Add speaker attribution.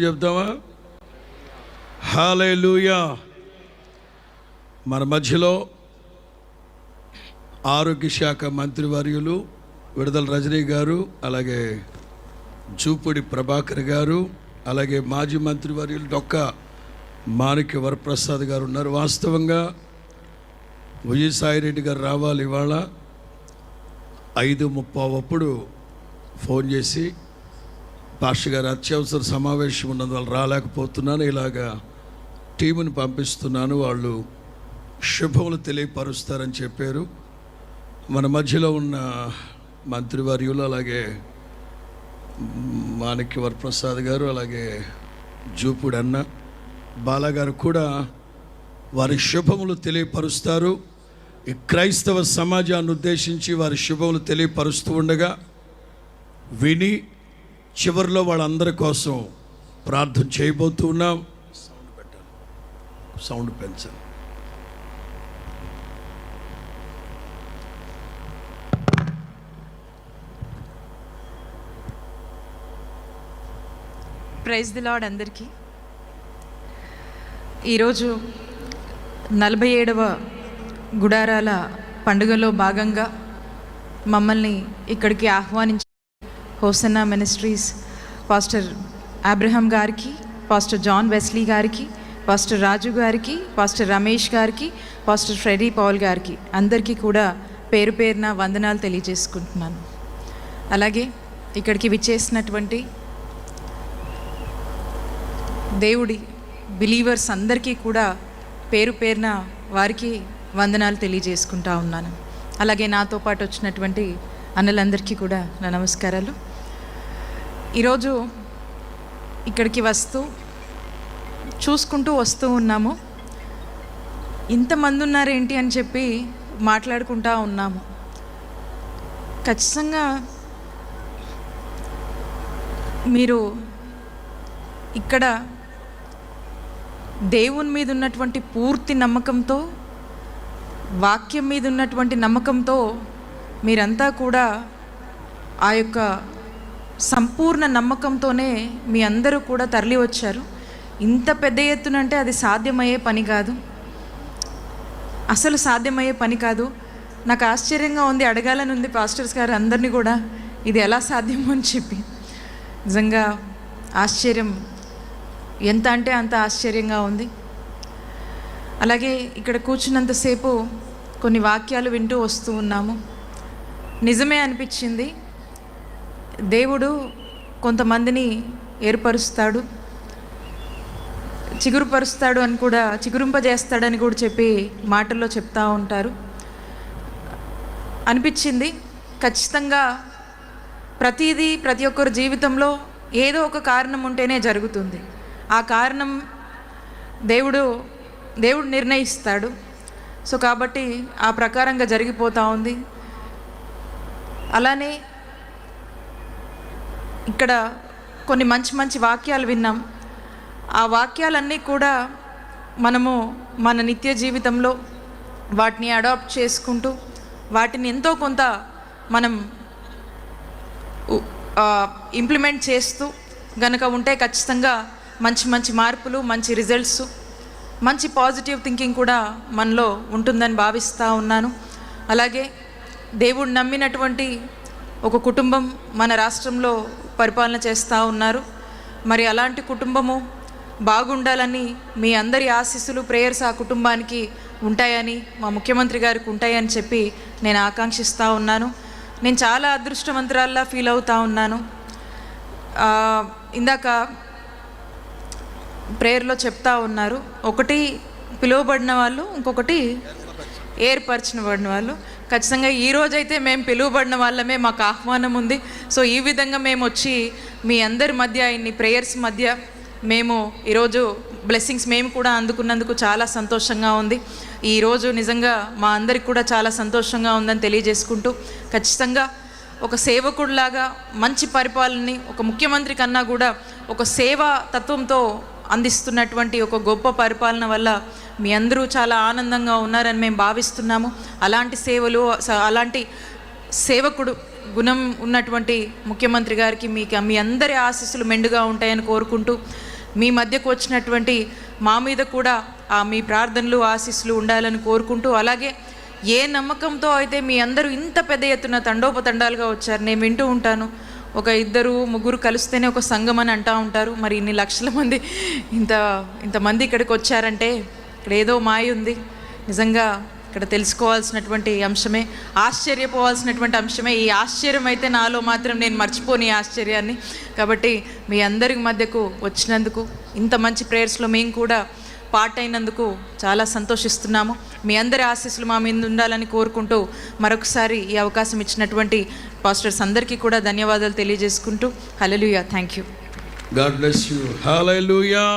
Speaker 1: చెప్తామా? హల్లెలూయా. మన మధ్యలో ఆరోగ్య శాఖ మంత్రివర్యులు విడుదల రజనీ గారు, అలాగే జూపూడి ప్రభాకర్ గారు, అలాగే మాజీ మంత్రివర్యులు డొక్కా మాణిక్య వరప్రసాద్ గారు ఉన్నారు. వాస్తవంగా విజయసాయిరెడ్డి గారు రావాలి. ఇవాళ 5:30 ఫోన్ చేసి పాస్టర్ గారు అత్యవసర సమావేశం ఉన్నందువల్ల రాలేకపోతున్నాను, ఇలాగా టీముని పంపిస్తున్నాను, వాళ్ళు శుభములు తెలియపరుస్తారని చెప్పారు. మన మధ్యలో ఉన్న మంత్రివర్యులు, అలాగే మాణిక్య వరప్రసాద్ గారు, అలాగే జూపూడి అన్న బాలగారు కూడా వారి శుభములు తెలియపరుస్తారు. ఈ క్రైస్తవ సమాజాన్ని ఉద్దేశించి వారి శుభములు తెలియపరుస్తూ ఉండగా విని చివరిలో వాళ్ళందరి కోసం ప్రార్థన చేయబోతూ ఉన్నాం. సౌండ్ పెంచండి.
Speaker 2: ప్రైజ్ ది లార్డ్ అందరికీ. ఈరోజు 47వ గుడారాల పండుగలో భాగంగా మమ్మల్ని ఇక్కడికి ఆహ్వానించి హోసన్నా మినిస్ట్రీస్ పాస్టర్ అబ్రహం గారికి, పాస్టర్ జాన్ వెస్లీ గారికి, పాస్టర్ రాజు గారికి, పాస్టర్ రమేష్ గారికి, పాస్టర్ ఫ్రెడీ పౌల్ గారికి అందరికీ కూడా పేరు పేరున వందనాలు తెలియజేసుకుంటున్నాను. అలాగే ఇక్కడికి విచ్చేసినటువంటి దేవుడి బిలీవర్స్ అందరికీ కూడా పేరు పేరున వారికి వందనాలు తెలియజేసుకుంటా ఉన్నాను. అలాగే నాతో పాటు వచ్చినటువంటి అన్నలందరికీ కూడా నా నమస్కారాలు. ఈరోజు ఇక్కడికి చూసుకుంటూ వస్తూ ఉన్నాము. ఇంతమంది ఉన్నారేంటి అని చెప్పి మాట్లాడుకుంటా ఉన్నాము. ఖచ్చితంగా మీరు ఇక్కడ దేవుని మీద ఉన్నటువంటి పూర్తి నమ్మకంతో, వాక్యం మీద ఉన్నటువంటి నమ్మకంతో మీరంతా కూడా ఆ యొక్క సంపూర్ణ నమ్మకంతోనే మీ అందరూ కూడా తరలి వచ్చారు. ఇంత పెద్ద ఎత్తునంటే అది సాధ్యమయ్యే పని కాదు, అసలు సాధ్యమయ్యే పని కాదు. నాకు ఆశ్చర్యంగా ఉంది, అడగాలని ఉంది పాస్టర్స్ గారు అందరినీ కూడా, ఇది ఎలా సాధ్యమో అని చెప్పి. నిజంగా ఆశ్చర్యం, ఎంత అంటే అంత ఆశ్చర్యంగా ఉంది. అలాగే ఇక్కడ కూర్చున్నంతసేపు కొన్ని వాక్యాలు వింటూ వస్తూ ఉన్నాము. నిజమే అనిపించింది, దేవుడు కొంతమందిని ఏర్పరుస్తాడు, చిగురుపరుస్తాడు అని కూడా, చిగురింపజేస్తాడని కూడా చెప్పి మాటల్లో చెప్తూ ఉంటారు. అనిపించింది ఖచ్చితంగా ప్రతిదీ ప్రతి ఒక్కరి జీవితంలో ఏదో ఒక కారణం ఉంటేనే జరుగుతుంది. ఆ కారణం దేవుడు నిర్ణయిస్తాడు. సో కాబట్టి ఆ ప్రకారంగా జరిగిపోతూ ఉంది. అలానే ఇక్కడ కొన్ని మంచి మంచి వాక్యాలు విన్నాం. ఆ వాక్యాలన్నీ కూడా మనము మన నిత్య జీవితంలో వాటిని అడాప్ట్ చేసుకుంటూ వాటిని ఎంతో కొంత మనం ఇంప్లిమెంట్ చేస్తూ గనక ఉంటే ఖచ్చితంగా మంచి మంచి మార్పులు, మంచి రిజల్ట్స్, మంచి పాజిటివ్ థింకింగ్ కూడా మనలో ఉంటుందని భావిస్తూ ఉన్నాను. అలాగే దేవుడు నమ్మినటువంటి ఒక కుటుంబం మన రాష్ట్రంలో పరిపాలన చేస్తూ ఉన్నారు. మరి అలాంటి కుటుంబము బాగుండాలని మీ అందరి ఆశీస్సులు, ప్రేయర్స్ ఆ కుటుంబానికి ఉంటాయని, మా ముఖ్యమంత్రి గారికి ఉంటాయని చెప్పి నేను ఆకాంక్షిస్తూ ఉన్నాను. నేను చాలా అదృష్టవంతురాల్లా ఫీల్ అవుతూ ఉన్నాను. ఇందాక ప్రేయర్లో చెప్తా ఉన్నారు, ఒకటి పిలువబడిన వాళ్ళు, ఇంకొకటి ఏర్పరచబడిన వాళ్ళు. ఖచ్చితంగా ఈరోజైతే మేము పిలువబడిన వాళ్ళమే, మాకు ఆహ్వానం ఉంది. సో ఈ విధంగా మేము వచ్చి మీ అందరి మధ్య ఇన్ని ప్రేయర్స్ మధ్య మేము ఈరోజు బ్లెస్సింగ్స్ మేము కూడా అందుకున్నందుకు చాలా సంతోషంగా ఉంది. ఈరోజు నిజంగా మా అందరికి కూడా చాలా సంతోషంగా ఉందని తెలియజేసుకుంటూ, ఖచ్చితంగా ఒక సేవకుడిలాగా మంచి పరిపాలనని, ఒక ముఖ్యమంత్రి కన్నా కూడా ఒక సేవా తత్వంతో అందిస్తున్నటువంటి ఒక గొప్ప పరిపాలన వల్ల మీ అందరూ చాలా ఆనందంగా ఉన్నారని మేము భావిస్తున్నాము. అలాంటి సేవలు, అలాంటి సేవకుడు గుణం ఉన్నటువంటి ముఖ్యమంత్రి గారికి మీ అందరి ఆశీస్సులు మెండుగా ఉంటాయని కోరుకుంటూ మీ మధ్యకు వచ్చినటువంటి మా మీద కూడా మీ ప్రార్థనలు ఆశీస్సులు ఉండాలని కోరుకుంటూ, అలాగే ఏ నమ్మకంతో అయితే మీ అందరూ ఇంత పెద్ద ఎత్తున తండోపతండాలుగా వచ్చారు. నేను వింటూ ఉంటాను, ఒక 2-3 కలిస్తేనే ఒక సంఘం అని అంటూ ఉంటారు. మరి ఇన్ని లక్షల మంది ఇంతమంది ఇక్కడికి వచ్చారంటే ఇక్కడ ఏదో మాయ ఉంది. నిజంగా ఇక్కడ తెలుసుకోవాల్సినటువంటి అంశమే, ఆశ్చర్యపోవాల్సినటువంటి అంశమే. ఈ ఆశ్చర్యం అయితే నాలో మాత్రం నేను మర్చిపోని ఈ ఆశ్చర్యాన్ని. కాబట్టి మీ అందరి మధ్యకు వచ్చినందుకు, ఇంత మంచి ప్రేయర్స్లో మేము కూడా పార్ట్ అయినందుకు చాలా సంతోషిస్తున్నాము. మీ అందరి ఆశీస్సులు మా మీద ఉండాలని కోరుకుంటూ మరొకసారి ఈ అవకాశం ఇచ్చినటువంటి పాస్టర్స్ అందరికీ కూడా ధన్యవాదాలు తెలియజేసుకుంటూ, హల్లెలూయా, thank you.
Speaker 1: God bless you. Hallelujah.